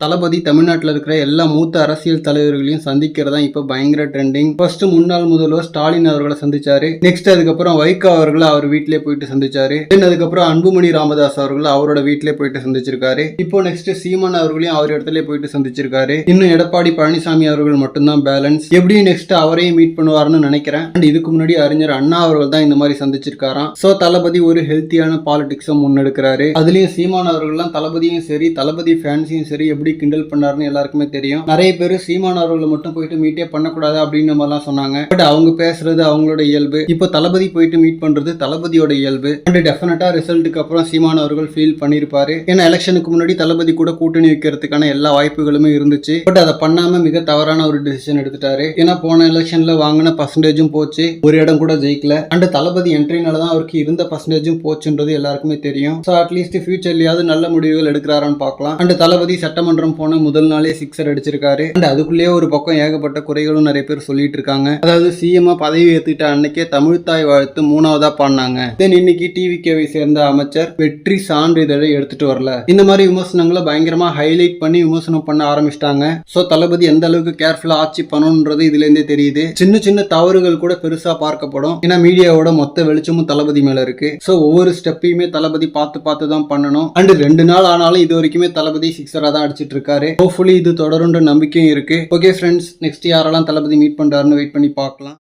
தளபதி தமிழ்நாட்டுல இருக்கிற எல்லா மூத்த அரசியல் தலைவர்களையும் சந்திக்கிறதா இப்ப பயங்கர ட்ரெண்டிங். ஃபர்ஸ்ட் முன்னாள் முதல்வர் ஸ்டாலின் அவர்களை சந்திச்சாரு. நெக்ஸ்ட் அதுக்கப்புறம் வைகோ அவர்களை அவர் வீட்டிலே போயிட்டு சந்திச்சாரு. தென் அதுக்கப்புறம் அன்புமணி ராமதாஸ் அவர்கள் அவரோட வீட்டிலே போயிட்டு சந்திச்சிருக்காரு. இப்போ நெக்ஸ்ட் சீமான் அவர்களையும் அவர் இடத்துல போயிட்டு சந்திச்சிருக்காரு. இன்னும் எடப்பாடி பழனிசாமி அவர்கள் மட்டும்தான் பேலன்ஸ். எப்படியும் நெக்ஸ்ட் அவரையும் மீட் பண்ணுவாருன்னு நினைக்கிறேன். அண்ட் இதுக்கு முன்னாடி அறிஞர் அண்ணா அவர்கள் தான் இந்த மாதிரி சந்திச்சிருக்காராம். சோ தளபதி ஒரு ஹெல்த்தியான பாலிடிக்ஸை முன்னெடுக்கிறாரு. அதுலயும் சீமான் அவர்கள்லாம் தளபதியும் சரி தளபதி ஃபேன்ஸையும் சரி எப்படி கிண்டல் பண்ணாருன்னு எல்லாருக்குமே தெரியும். நிறைய பேர் சீமான் அவர்களை மட்டும் போயிட்டு மீட்டே பண்ணக்கூடாது அப்படின்னு மாதிரிலாம் சொன்னாங்க. பட் அவங்க பேசுறது அவங்களோட இயல்பு. இப்போ தளபதி போயிட்டு மீட் பண்றது தளபதியோட இயல்பு. அண்ட் டெஃபினட்டா ரிசல்ட்டுக்கு அப்புறம் சீமான் அவர்கள் ஃபீல் பண்ணிருப்பாரு. ஏன்னா எலெக்ஷனுக்கு முன்னாடி தளபதி கூட கூட்டணி வைக்கிறதுக்கான எல்லா வாய்ப்புகளுமே இருந்துச்சு. பட் அதை பண்ணாம மிக தவறான ஒரு டிசிஷன் எடுத்துட்டாரு. ஏன்னா போன எலெக்ஷன்ல வாங்கின பர்சன்டேஜும் போச்சு, ஒரு இடம் கூட ஜெயிக்கல. அண்ட் தளபதி என்ட்ரினால தான் அவருக்கு இருந்த பர்சன்டேஜும் போச்சுன்றது எல்லாருக்குமே தெரியும். ஸோ அட்லீஸ்ட் ஃபியூச்சர்லயாவது நல்ல முடிவுகள் எடுக்கிறாரான்னு பார்க்கலாம். அண்ட் தளபதி சட்டமன்றம் போன முதல் நாளே சிக்ஸர் அடிச்சிருக்காரு. அண்ட் அதுக்குள்ளேயே ஒரு பக்கம் ஏகப்பட்ட குறைகளும் நிறைய பேர் சொல்லிட்டு இருக்காங்க. அதாவது சிஎம் பதவி ஏத்துக்கிட்ட அன்னைக்கே தமிழ்தாய் வாழ்த்து 3வதா பாடினாங்க. தென் இன்னைக்கு டிவிகேவை சேர்ந்த அமைச்சர் வெற்றி சான்றிதழை எடுத்துட்டு வரல. இந்த மாதிரி விமர்சனங்களை பயங்கரமா ஹைலைட் பண்ணி விமர்சனம் பண்ண ஆரம்பிச்சிட்டாங்க. சோ தளபதி எந்த அளவுக்கு கேர்ஃபுல்லா ஆட்சி பண்ணணும்ன்றது இதுல இருந்தே தெரியுது. சின்ன சின்ன தவறுகள் கூட பெருசா பார்க்கப்படும். ஏன்னா மீடியாவோட மொத்த வெளிச்சமும் தளபதி மேல இருக்கு. சோ ஒவ்வொரு ஸ்டெப்பையுமே தளபதி பார்த்து தான் பண்ணணும். அண்ட் 2 நாள் ஆனாலும் இது வரைக்குமே தளபதி சிக்ஸரா தான் அடிச்சிட்டு இருக்காரு. ஹோப்ஃபுல்லி இது தொடருன்ற நம்பிக்கையும் இருக்கு. ஓகே ஃப்ரெண்ட்ஸ், நெக்ஸ்ட் யாரெல்லாம் தளபதி மீட் பண்றாருன்னு வெயிட் பண்ணி பார்க்கலாம்.